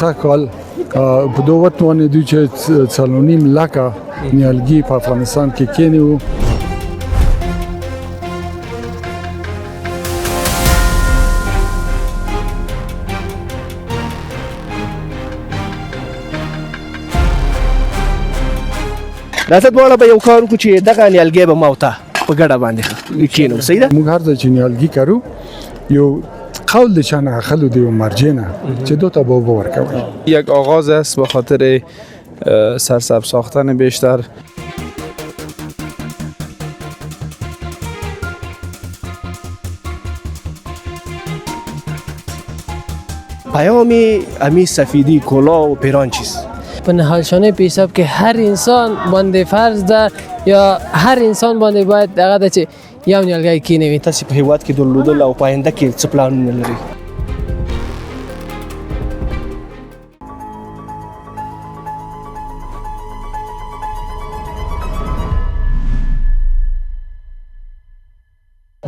سږ کال په 2 وتوانې دوی چې 4.5 لکه نیالګي په افغانستان کې کېنی وو. راته دواړه به یو کار وکړو چې دغه نیالګی به ما او تا په ګډه باندې کېنو. صحیح ده؟ موږ هر ځای چې نیالګي کرو یو قول د چانه اخلو دیو مرجینه چې 2 تا به ورکوي. یک آغاز است به خاطر سرسبز ساختن بیشتر. پیام امی سفیدی کلاه و پیران چیست؟ په نهالشانه پیشاب که هر انسان باندې فرض ده یا هر انسان باندې باید دغه ده چې یو نیالګی کېنوي. تاسې په هیواد کې درلودل او په آینده کې څه پلانونه لرئ؟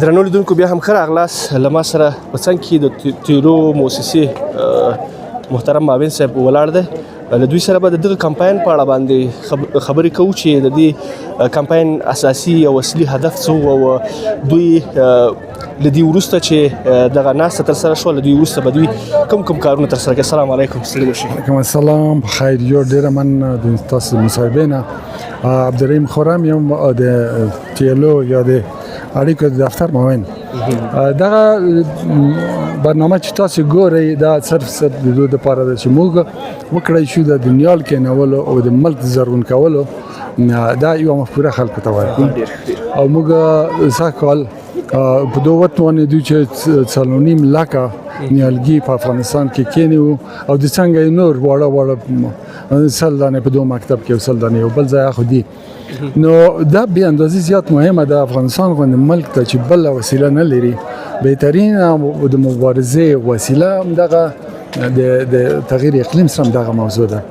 درنو لیدونکو بیا هم ښه راغلاست. له ما سره په څنګ کې د تیرو مؤسسې محترم معاون صاحب ولاړ دی. له دوی سره به د دغه کمپاین په اړه باندې خبرې کوو چې د دې کمپاین اساسي او اصلي هدف څه و او دوی له دې وروسته چې دغه ناسته ترسره شوه له دوی وروسته به دوی کوم کارونه ترسره کوي. السلام علیکم. ستړي مه شئ. وعلیکم السلام. خیر جوړ. ډېره مننه د تاسو مصاحبې نه. عبدالرحیم خرم یم د TLO یا د اړیکو د دفتر معاون. دغه برنامه چې تاسو ګورئ دا صرف د دوی لپاره ده چې موږ وکړی شو د نیال کېنولو او د ملک زرغون کولو دا یو مفکوره خلکو ته ورکړو او موږ سږ کال په 2 وتوانې دوی چې 4.5 لکه نیالګي په افغانستان کې کېنی وو او د څنګه نور واړه 100 دانې په 2 مکتب کې 100 دانې یو بل ځای خو دي. نو دا به اندازې زیات مهمه ده. افغانستان غوندې ملک ته چې بل وسیله نه لري بهترینه د مبارزې وسیله دغه د تغییر اقلیم سره دغه موضوع ده.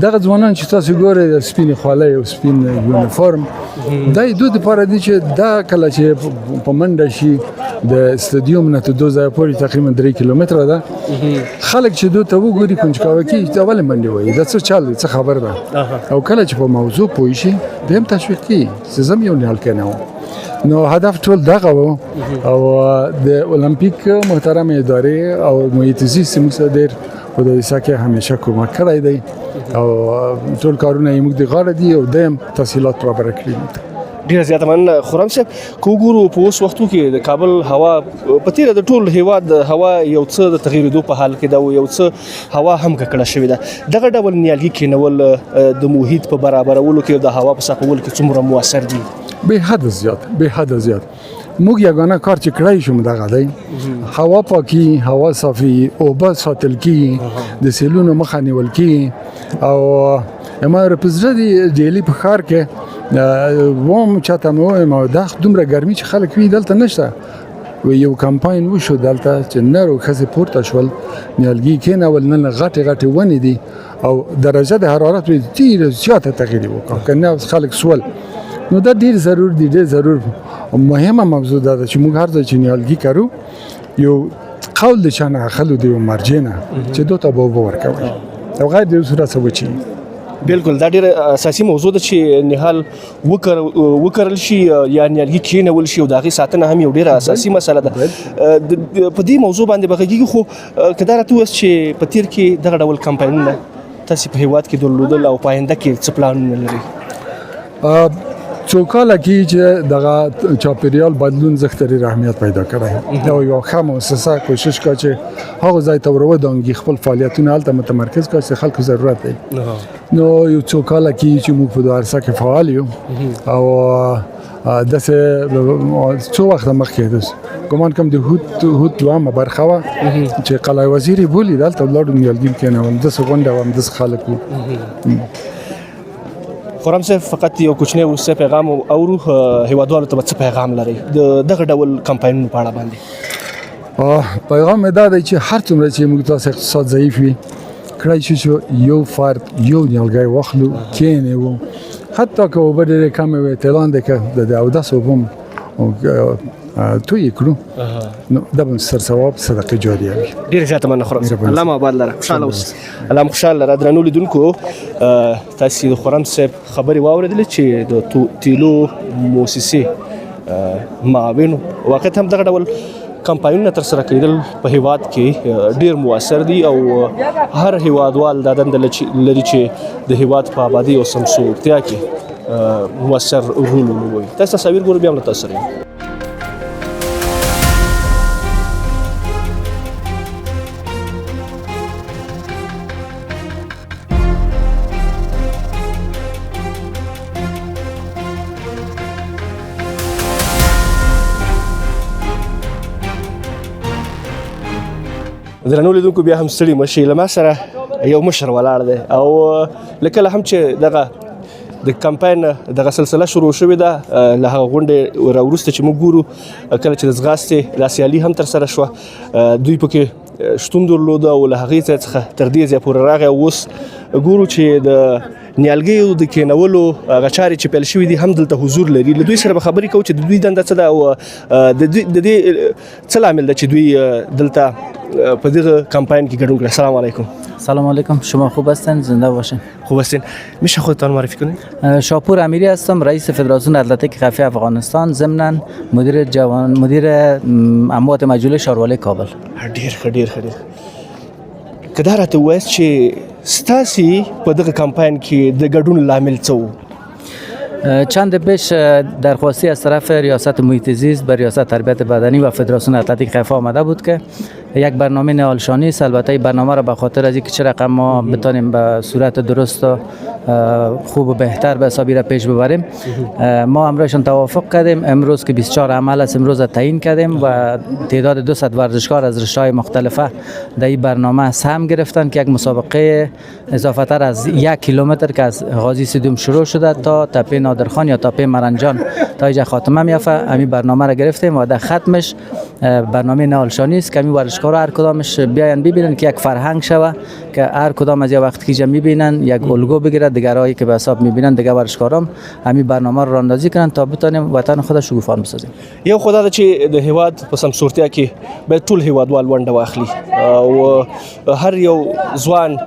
دغه ځوانان چې تاسو ګورئ د سپین خولۍ او سپین یونیفورم دا دوی لپاره دي چې دا کله چې په منډه شي د استادیوم نه ته 2 ځای پورې تقریبا 3 کیلومتره ده خلک چې دوی ته وګوري کنجکاوه کوي دا ولې منډه وایي دا څه چل څه خبر ده او کله چې په موضوع پوه شي به هم تشویق کوي چې زم یو نیال کنه. نو هدف ټول دغه و او د اولمپیک محترم ادارې او محیط زیست موږ ډېر په دې سکه همیشه کومک کړی دی او ټول کارونه یې موږ د غاړه دي او دیم تحصیلات برابر کړي. ډیر زیات مننه خرم صاحب. کو ګورو په اوس وختو کې د کابل هوا په تیره د ټول هیواد هوا یو څه د تغییرېدو په حال کې ده او یو څه هوا هم ککړه شوې ده. دغه ډول نیالګي کېنول د محیط په برابرولو کې د هوا په صفولو کې څومره مؤثر دي؟ به حد زیات. موږ یګانه کار چې کړی شو دغه دی هوا پاکي هوا صافي اوبه ساتل کی د سیلونو مخه نیول کی او ما رپزره دی ډیلی په ښار کې ووم چاته مو ما د دومره ګرمي چې خلک وی دلته نشته و یو کمپاین وشو دلته چې نرو خزه پورته شول نیالګي کېنول نه غټه ونې دي او درجه د حرارت ډیر زیاته تغییر وکړ کنه خلک سوال. نو دا ډیر ضرور مهمه موضوع ده چې موږ هر ځای چې نیالګي کرو یو قول د چانه اخلو دیو مرجینه چې 2 تا به ورکوي او غیر د صورت سوچي. بالکل دا ډیره اساسي موضوع ده چې نهال وکړل شي یا نیالګي کېنول شي او دغه ساتنه هم یو ډیره اساسي مسله ده. په دې موضوع باندې بغږیږي خو کدا راته وس چې په تیر کې دغه ډول کمپاینونه تاسو په هیواد کې درلودل او په آینده کې څه پلانونه لرئ؟ چوکاله کې چې دغه چاپیریال بدلون زختري اهمیت پیدا کړی دا یو ښه مؤسسه کوشش کوي چې هغه ځای ته ورودانګي خپل فعالیتونه هلته متمرکز کړي چې خلکو ضرورت دی. نو یو چوکاله کې چې موږ په دوارسه کې فعال یو او داسې څو وخت مخکې ده ګمان کوم د هوت دوامه برخه وه چې قلعه وزیر یې بولي دلته ولاړو نیالګي کېنول داسې غونډه وه همداسې خلک وو. خرم صاحب فقط یو کوچنی وروستی پیغام اورو هیوادوالو ته به څه پیغام لرئ د دغه ډول کمپاینونو په اړه باندې؟ پیغام مې دا دی چې هر څومره چې موږ تاسو اقتصاد ضعیف وي کړی شو چې یو فرد یو نیالګی واخلو کېنوو حتی که اوبه ډېرې کمې وي اعلان دی که د اودس اوبه هم توی کړو نو دا به سر ثواب صدقه جاریه وي. ډیر زیاته مننه خورم صاحب. الله مو آباد لره. خوشاله اوس. الله مو خوشاله لره. درنو لیدونکو تاسو د خورم صاحب خبري واوریدل چې د تیلو مؤسسه معاون وخت هم دغه ډول کمپاینونه تر سره کېدل په هیواد کې ډیر موثر دي او هر هیوادوال د دند لري چې د هیواد په آبادی او سمسورتیا کې موثر رول ولوبوي. تاسو تصویر ګورئ بیا هم تاسو سره درنو لیدونکو بیا هم ستړي مشي له ما سره یو مشر ولاړ دی او لکه هم چې دغه د کمپاین دغه سلسله شروع شوې ده له هغه غونډې وروسته چې موږ ګورو کله چې د ځغاستې دا سیالي هم تر سره شوه دوی پکې شتون درلوده او له هغې ځای څخه تر دې ځای پورې راغی او اوس ګورو چې د نیالګیو د کینولو هغه چارې چې پیل شوي دي هم دلته حضور لري. له دوی سره به خبرې کوو چې د دوی دنده څه ده او د دې څه لامل ده چې دوی دلته په دغه کمپاین کې ګډون کړی. سلام علیکم. سلام علیکم. شما خوب هستین؟ زنده باشین. خوب هستین. میشه خودتان معرفی کنید؟ شاپور امیری هستم، رئیس فدراسیون اتلتیک خفیه افغانستان، ضمناً مدیر اموات مجهول شارواله کابل. ډیر که دا راته ووایاست چې ستاسې په دغه کمپاین کې د ګډون لامل څه و؟ چند پیش درخواستی از طرف ریاست محیط زیست به ریاست تربیت بدنی و فدراسیون اتلتیک خفیه آمده بود که یک برنامه نهالشانی است. البته این برنامه را به خاطر از اینکه چه رقم ما بتانیم به صورت درست و خوب و بهتر به حسابی را پیش ببریم ما همراهشان توافق کردیم. امروز که 24 عمل است امروز تعیین کردیم و تعداد 200 ورزشکار از رشته‌های مختلفه در این برنامه سهم گرفتن که یک مسابقه اضافه تر از 1 کیلومتر که از غازی سیدوم شروع شده تا تپه نادرخان یا تپه مرنجان تا اینجا خاتمه میافه. همین برنامه را گرفتیم و در ختمش برنامه نهالشانی است که همین ورزشکارا هر کدامش بیاین ببینن که یک فرهنگ شوه که هر کدام از وقتی که میبینن یک الگو بگیره دیگرایی که به حساب میبینن دیگه ورزشکارام همین برنامه رو راندازی کنن تا بتونیم وطن خود شکوفا بسازیم. یو خدای دا چې د هیواد په سمسورتیا کې به ټول هیوادوال ونډه واخلي او هر یو ځوان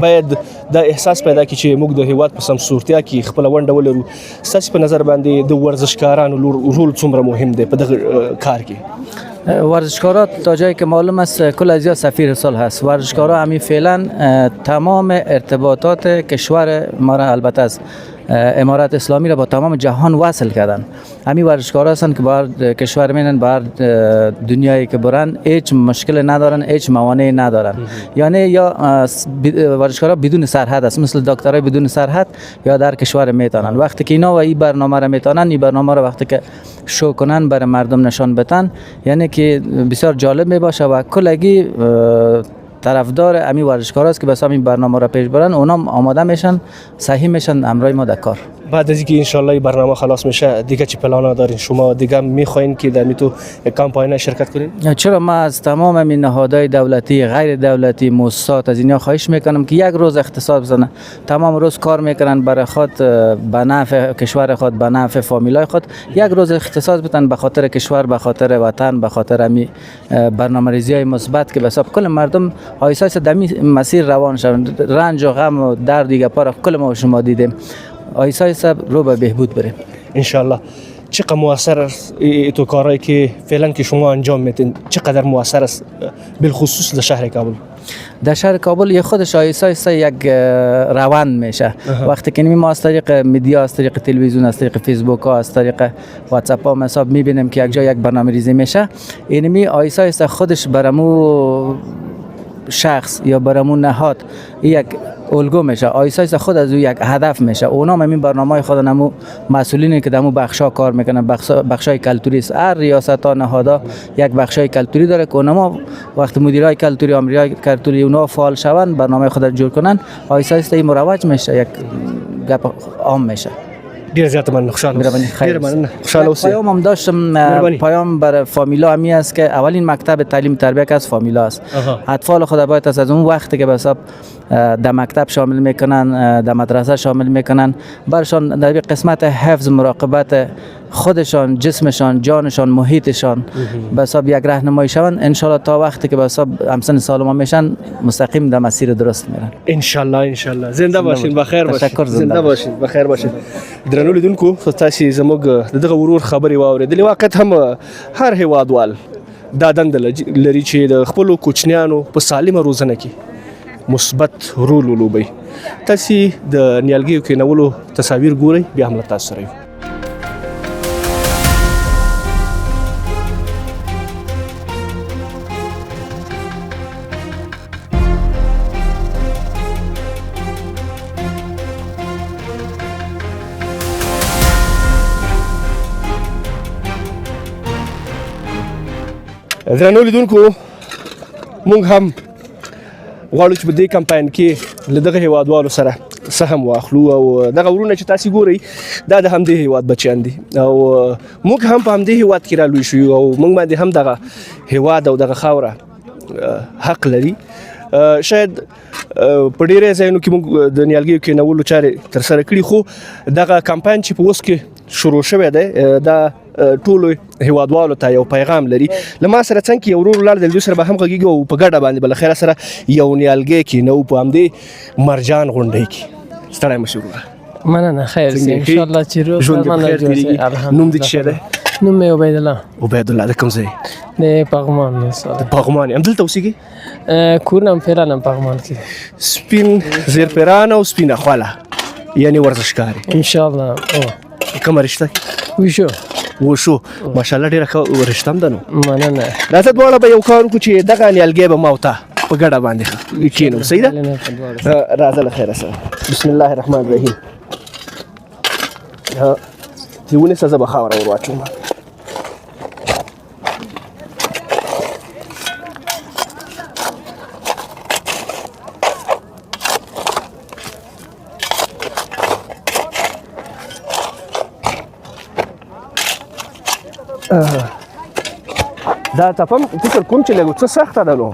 باید دا احساس پیدا کړي چې موږ د هیواد په سمسورتیا کې خپل ونډه ولرو. ستاسو په نظر باندې د ورزشکارانو رول څومره مهم دی په دغه کار کې؟ ورزشکارات تا جایی که معلوم است کل از سفیر سال هست. ورزشکارا همین فعلا تمام ارتباطات کشور ما را البته از امارات اسلامی را با تمام جهان وصل کردن. همین ورزشکارا هستند که بر کشور میرن بر دنیایی که برن هیچ مشکل ندارن هیچ موانعی ندارن. یعنی یا ورزشکارا بدون سرحد است مثل دکترای بدون سرحد یا در کشور میتونن وقتی که اینا و این برنامه را میتونن این برنامه را وقتی که شو کنن برای مردم نشان بدن یعنی که بسیار جالب می باشه و کلگی طرفدار امی ورزشکار است که بس همین برنامه را پیش برن اونام آماده میشن صحیح میشن همراه ما در کار. بعد از اینکه ان شاء الله این برنامه خلاص میشه دیگه چی پلانا دارین شما دیگه میخواین که در میتو کمپاین شرکت کنین؟ چرا ما از تمام همین نهادهای دولتی غیر دولتی مؤسسات از اینا خواهش میکنم که یک روز اختصاص بزنن. تمام روز کار میکنن برای خود به نفع کشور خود به نفع فامیلای خود یک روز اختصاص بدن به خاطر کشور به خاطر وطن به خاطر همین برنامه‌ریزی های مثبت که حساب کل مردم آیسا در مسیر روان شوند. رنج و غم و درد دیگه پاره کل ما شما دیدیم آیسا آیسا رو به بهبود بریم انشالله. چقدر موثر است تو کارهایی که فعلا که شما انجام میدین چقدر موثر است بالخصوص در شهر کابل؟ در شهر کابل یه خودش آیسا آیسا یک روند میشه. وقتی که ما از طریق میدیا از طریق تلویزیون از طریق فیسبوک ها از طریق واتساپ ها حساب میبینیم که یک جا یک برنامه‌ریزی میشه اینمی آیسا آیسا خودش برامو شخص یا برامون نهاد یک الگو میشه آیسا خود از او یک هدف میشه. اونا همین برنامه‌های خود نمو مسئولینی که دمو بخشا کار میکنن بخشای کلتوری است. هر ریاست ها نهادها یک بخشای کلتوری داره که اونها وقت مدیرای کلتوری امریای کلتوری اونا فعال شون برنامه خود رو جور کنن آیسا این مروج میشه یک گپ عام میشه. ډیر زیات مننه خوشاله مهربانی خیر ډیر مننه خوشاله اوسئ پیام هم داشتم مهربانی. پیام بر فامیلا همی است که اولین مکتب تعلیم تربیه که از فامیلا است آها. اطفال خود باید از اون وقتی که به حساب در مکتب شامل میکنن در مدرسه شامل میکنن برشان در قسمت حفظ مراقبت خودشان جسمشان جانشان محیطشان به حساب یک راهنمایی شون ان شاء الله تا وقتی که به حساب همسن سالم میشن مستقیم در مسیر درست میرن ان شاء الله زنده باشین بخیر باشین تشکر، زنده زنده باشین بخیر باشین درنو لیدونکو تاسو زموږ دغه ورور خبرې واورېدلې واقعیت هم هر هیوادوال دا دنده لري چې د خپلو کوچنیانو په سالمه روزنه کې مثبت رول ولوبوي تاسو د نیالګیو کینولو تصاویر ګورئ بیا هم له تاسو سره یو درنو لیدونکو مونږ هم غواړو چې په دې کمپاین کې له دغه هیوادوالو سره سهم واخلو او دغه ورونه چې تاسو ګورئ دا د همدې هیواد بچیان دي او موږ هم په همدې هیواد کې رالوی شو او موږ باندې هم دغه هیواد او دغه خاوره حق لري شاید په ډیره ځایونو کې موږ د نیالګیو کینولو چارې ترسره کړي خو دغه کمپاین چې په اوس کې شروع شوی دی دا ټولو هیوادوالو ته یو پیغام لري له ما سره څنګه یو ورور لاړ د دوی سره به هم غږیږو او په ګډه باندې بل خیر سره یو نیالګی کینو په همدې مرجان غونډۍ کې ستړی مه شي وروره مننه خیر سي ان شاء الله چې روز ژوند دې په خیر تېرېږي نوم دې څه دی نوم مې عبید الله عبیدالله د کوم ځای د پغمان استاد د پغمان همدلته اوسېږي کورنم فعلا پغمان کې سپین زیرپیران او سپینه خوله یعنی ورزشکار ان شاء الله او کومه رشته وشو وشو ماشاءالله ډیره ښه رشته هم ده نو مننه راځه دواړه به یو کار وکړو چې دغه نیالګی به ما او ته په ګډه باندې کښېنو صحیح ده راځه له خیره سره بسم الله الرحمن الرحیم دې ونیسه زه به خاوره ور واچوم دا تپم فکر کوم چې لږ څه سخته ده نو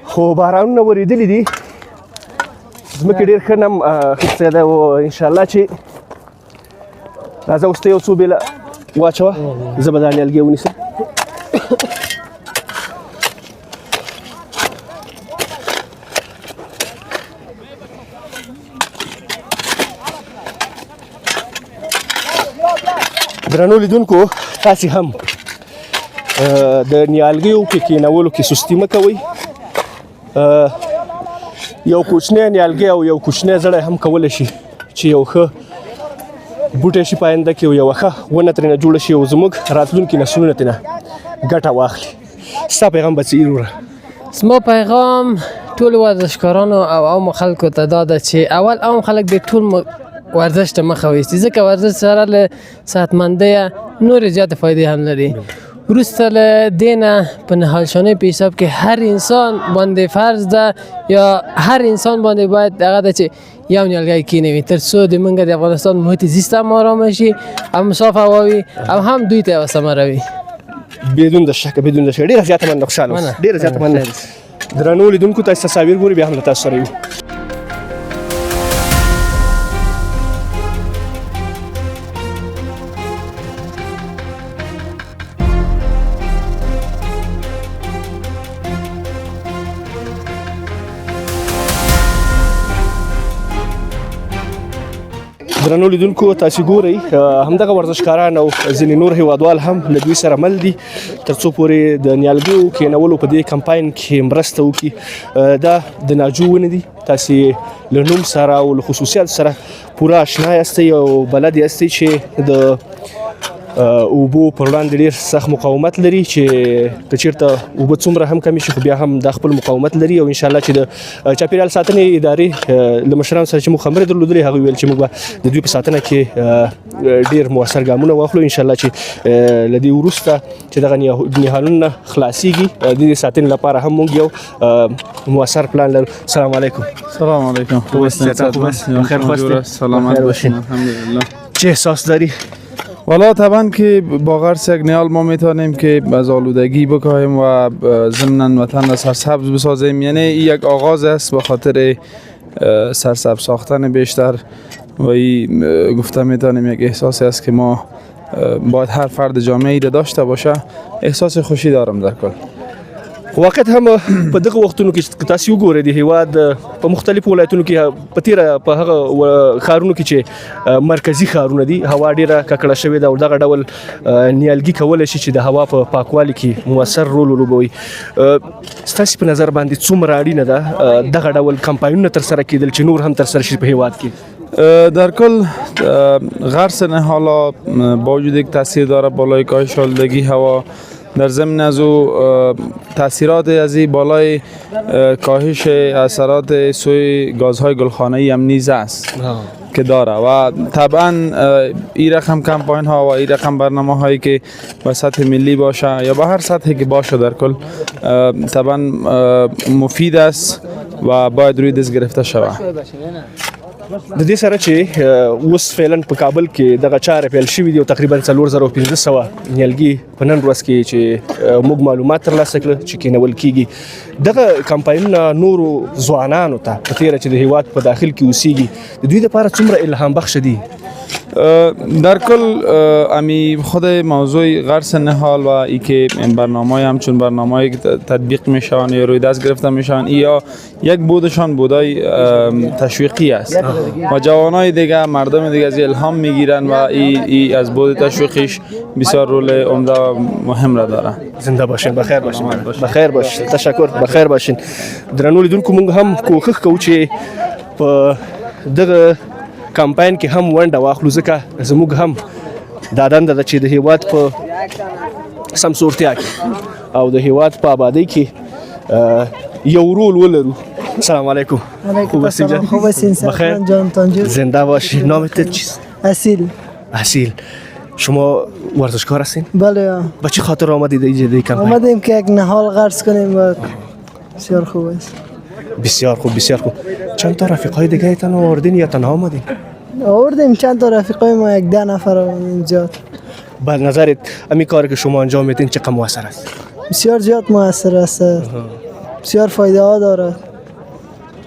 خو بارانونه ورېدلي دي ځمکې ډېر ښه نم اخیستی ده او انشاءالله چې راځه اوس ته یو څو بېله واچوه زه به دا نیالګی ونیسم درنو لیدونکو تاسې هم د نیالګیو په کینولو کې سستي مه کوئ یو کوچنی نیالګی او یو کوچنی زړی هم کولی شي چې یو ښه بوټی شي په آینده کې او یوه ښه ونه ترېنه جوړه شي او زموږ راتلونکي نسلونه ترېنه ګټه واخلي ستا پیغام به څه وي وروره زما پیغام ټول ورزشکارانو او عام خلکو ته دا ده چې اول عام خلک د ټول ورزش ته مخه ویستي ځکه ورزش سره له صحتمندۍ نورې زیاتې فایدې هم لري وروسته له دې نه په نهالشانۍ په حساب کې هر انسان باندې فرض ده یا هر انسان باندې باید هغه ده چې یو نیالګی کینوي تر څو د موږ د افغانستان محیط زیست هم ارامه شي هم صاف هوا وي او هم دوی ته یوه ثمره وي بدون د شک ډېره زیاته مننه خوشحاله اوسه ډېره زیاته مننه درنو لیدونکو تاسو تصاویر ګورئ بیا هم له تاسو سره یو درنو لیدونکو تاسو ګورئ همدغه ورزشکاران او ځینې نور هیوادوال هم له دوی سره مل دي تر څو پورې د نیالګیو کینولو په دې کمپاین کې مرسته وکړي دا د ناجو ونې دي تاسو له نوم سره او له خصوصیاتو سره پوره اشنا یاستئ او بلد یاستئ چې د اوبو پر وړاندې ډیر سخت مقاومت لري چې که چیرته اوبه څومره هم کمی شي خو بیا هم د خپل مقاومت لري او ان شاء الله چې د چاپیریال ساتنې ادارې له مشرانو سره چې موږ خبرې درلودلې هغه ویل چې موږ به د دوی په ساتنه کې ډیر موثر ګامونه واخلو ان شاء الله چې له دې وروسته چې دغه نهالونه خلاصيږي د دې ساتنې لپاره هم موږ یو موثر پلان لرو. السلام علیکم. سلام علیکم. خوب هستید؟ خیر هستید؟ سلامت باشین. الحمدلله. چه احساس داری؟ والا طبعا که با غرس یک نیال ما میتونیم که از آلودگی بکاهیم و ضمن وطن را سرسبز بسازیم. یعنی یک آغاز است به خاطر سرسبز ساختن بیشتر و این گفته میتونیم یک احساسی است که ما باید هر فرد جامعه را داشته باشه. احساس خوشی دارم در کل. واقعیت هم په دغه وختونو کې چې تاسو وګورئ د هیواد په مختلفو ولایتونو کې په تیره په هغه ښارونو کې چې مرکزی ښارونه دي هوا ډیره ککړه شوې ده او دغه ډول نیالګي کولی شي چې د هوا په پاکوالي کې موثر رول ولوبوي. ستاسو په نظر باندې څومره اړینه ده دغه ډول کمپاینونه ترسره کیدل چې نور هم ترسره شي په هیواد کې؟ در کل غرس نهالا با وجود یک تاثیر داره بالای کاهش آلودگی هوا، در ضمن از او تاثیرات از این بالای کاهش اثرات سوی گازهای گلخانه‌ای هم نیز است که داره و طبعا این رقم کمپاین ها و این رقم برنامه هایی که به سطح ملی باشه یا به هر سطحی که باشه در کل طبعا مفید است و باید روی دست گرفته شود. د دې سره چې اوس فعلا په کابل کې دغه چارې پیل شوې دي او تقریبا 4500 نیالګي په نن ورځ کې چې موږ معلومات ترلاسه کړل چې کېنول کېږي. دغه کمپاینونه نورو ځوانانو ته په تیره چې د هیواد په داخل کې اوسېږي د دوی لپاره څومره الهام بخش دي؟ در کل امی خود موضوع غرس نهال و ای که برنامه همچون برنامه تطبیق میشن یا روی دست گرفته میشن یا یک بودشان بودای تشویقی است و جوانای دیگه مردم دیگه از الهام میگیرن و ای از بود تشویقیش بسیار رول عمده و مهم را داره. زنده باشین، بخیر باشین. بخیر باشین. تشکر. بخیر باشین. درنو لیدونکو موږ هم کوښښ کوو چې په دغه کمپاین کې هم ونډه واخلو ځکه زموږ هم دا دنده ده چې د هیواد په سمسورتیا کې او د هیواد په آبادی کې یو رول ولرو. السلام علیکم. خوب هستید؟ خوب هستید. بخیر. جان تانجو. زنده باشید. نامت چیست؟ اصیل. اصیل. شما ورزشکار هستین؟ بله. با چه خاطر آمدید اینجا کمپاین؟ آمدیم که یک نهال غرس کنیم و بسیار خوب است. بسیار خوب، بسیار خوب. چند تا رفیقای دیگه ایتان آوردین یا تنها آمدین؟ آوردیم چند تا رفیقای ما، یک 10 نفر اینجا. به نظرت امی کاری که شما انجام میدین چقدر موثر است؟ بسیار زیاد موثر است. بسیار فایده ها دارد.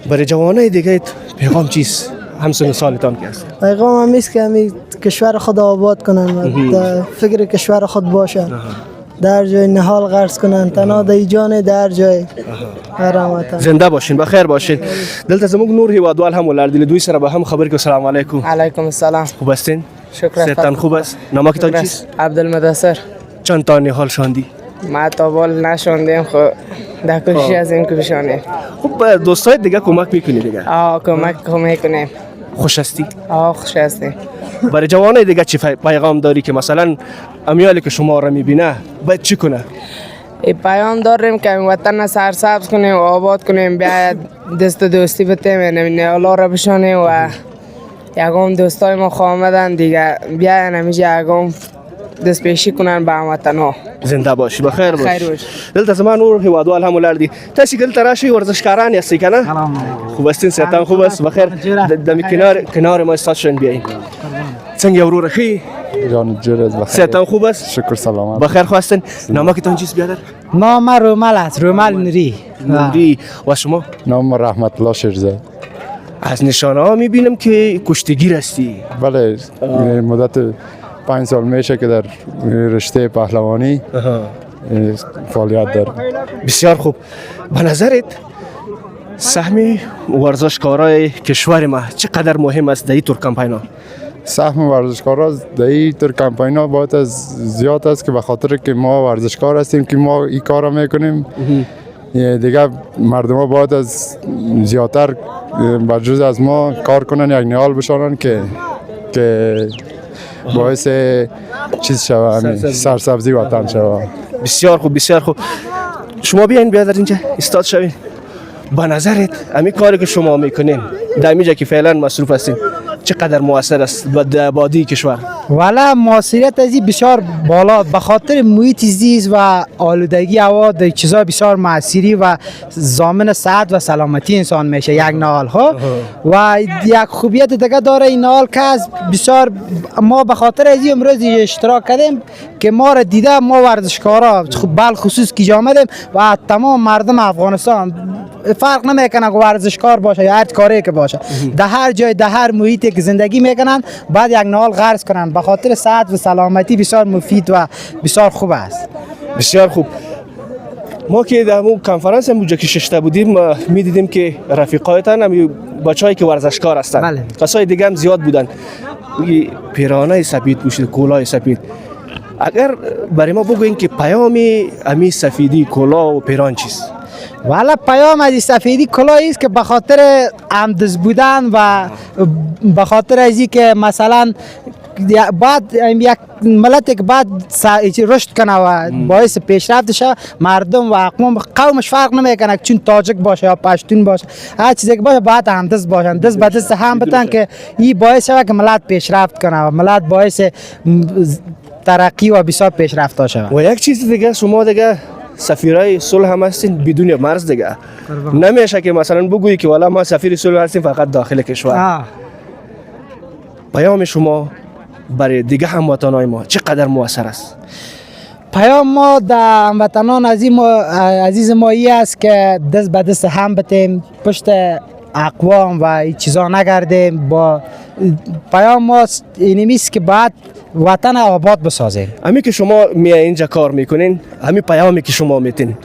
برای جوانای دیگه پیغام چیست؟ همسن سالتان که است؟ پیغام هم است که همی کشور خود آباد کنن و در فکر کشور خود باشن. در جای نهال غرس کنن، تنها در جان در جای رحمت. زنده باشین، بخیر باشین. دلته زموږ نور هیوادوال هم ولر دي، دوی سره به هم خبر کو. السلام علیکم. علیکم السلام. خوب هستین؟ شکر. صحتتان خوب است؟ نامتان چیست؟ عبدالمدثر. چند تا نهال شاندی؟ ما تا بال نشوندیم خب در کوشش از این کوشانیم. خب دوستای دیگه کمک میکنی دیگه؟ کمک میکنیم. خوش هستی؟ خوش هستیم. برای جوانای دیگه چی پیغام داری که مثلا امیالی که شما را میبینه باید چی کنه؟ پیام داریم که وطن سرسبز کنیم و آباد کنیم، بیاید دست دوستی بتیم، نهالا را بشانیم و یکم دوستای ما آمدن دیگه بیاین همیشه یکم دست پیشی کنن به هموطن ها. زنده باشی، بخیر باش. خیر باش. دلته زما نور هیوادوال هم ولر دي. تاسو دلته راشي ورزشکاران یاستئ کنه؟ خوب هستین؟ صحتان خوب است؟ بخیر. د کنار ما استاشن بیاین. څنګه ورور خي؟ جان جورز بخیر. صحتان خوب است؟ شکر سلامت. بخیر خواستین. نامتان چیست بیادر؟ نام رومال است، رومال نوری. نوری. و شما؟ نام رحمت الله شیرزاد. از نشانه ها میبینم که کشتیگیر هستی. بله، مدت 5 سال میشه که در رشته پهلوانی فعالیت دارم. بسیار خوب. به نظرت سهم ورزشکارای کشور ما چقدر مهم است در این طور کمپاین ها؟ سهم ورزشکارا در این طور کمپاین ها باید از زیاد است که به خاطر که ما ورزشکار هستیم که ما این کار را میکنیم. دیگه مردم ها باید از زیادتر بجز از ما کار کنن، یک نهال بشانن که باعث چیز شوه همین سرسبزی وطن شوه. بسیار خوب بسیار خوب. شما بیاین بیادر اینجا استاد شوین. به نظرت همین کاری که شما میکنین در اینجا که فعلا مصروف هستین چقدر مؤثر است به آبادی کشور؟ والا موثریت از این بسیار بالا به خاطر محیط زیست و آلودگی هوا در چیزا بسیار موثری و ضامن صحت و سلامتی انسان میشه یک نهال ها. و یک خوبیت دیگه داره این نهال که از بسیار ما به خاطر از این امروز اشتراک کردیم که ما را دیده ما ورزشکارا بل خصوص کی آمدیم و تمام مردم افغانستان فرق نمیکنه که ورزشکار باشه یا هر کاری که باشه در هر جای در هر محیطی که زندگی میکنن بعد یک نهال غرس کنن به خاطر صحت و سلامتی بسیار مفید و بسیار خوب است. بسیار خوب. ما که در اون کنفرانس هم که ششته بودیم میدیدیم که رفیقایتان هم بچه‌ای که ورزشکار هستن. بله. کسای دیگه هم زیاد بودن. پیرانه سفید پوشیده، کلاه سفید. اگر برای ما بگوین که پیام امی سفیدی کلاه و پیران چیست؟ والا پیام از سفیدی کلاهی است که به خاطر همدست بودن و به خاطر ازی که مثلا بعد یک ملت که بعد رشد کنه و باعث پیشرفت شه مردم و اقوام قومش فرق نمیکنه چون تاجک باشه یا پشتون باشه هر چیزی که باشه بعد همدست باشن دست به دست هم بدن که این باعث شه که ملت پیشرفت کنه و ملت باعث ترقی و بسیار پیشرفت شه. و یک چیز دیگه شما دیگه سفیرای صلح هم هستین بدون مرز دیگه. نمیشه که مثلا بگویی که والا ما سفیر صلح هستیم فقط داخل کشور. پیام شما برای دیگه هموطنای ما چقدر موثر است؟ پیام ما در هموطنان عزیز ما ای است که دست به دست هم بتیم پشت اقوام و این چیزا نگردیم. با پیام ما اینمی است که بعد وطن آباد بسازیم. امی که شما اینجا کار میکنین امی پیامی که شما میتین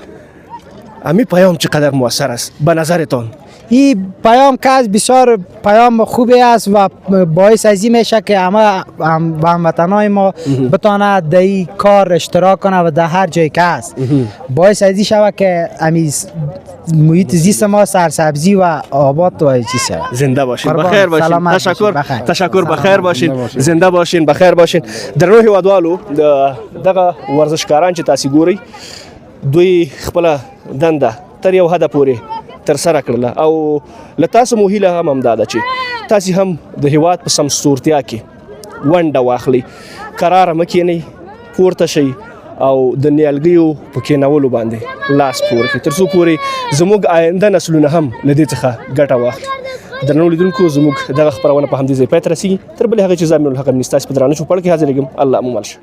امی پیام چقدر موثر است به نظرتان؟ این پیام که از بسیار پیام خوبی است و باعث از این میشه که همه هموطنای ما بتونه در این کار اشتراک کنه و در هر جای که است باعث از این شود که محیط زیست ما سرسبزی و آباد و چیز شود. زنده باشین بخیر باشین. تشکر بخیر باشین. زنده باشین بخیر باشین. در روح هیوادوالو دغه ورزشکاران چې تاسو ګورئ دوی خپل دنده تر یو حد پورې تر سره کړله او له تاسو مو هیله هم همدا ده چې تاسو هم د هیواد په سمسورتیا کې ونډه واخلئ قراره مه کښېنئ پورته شئ او د نیالګیو په کښېنولو باندې لاس پورې کړئ تر څو پورې زموږ آینده نسلونه هم له دې څخه ګټه واخلي. درنو لیدونکو زموږ دغه خپرونه په همدې ځای پای ته رسېږي. تر بلې هغې چې زه امین الحق امین ستاسې په درانه چوپړ کې حاضرېږم. الله مو مل شه.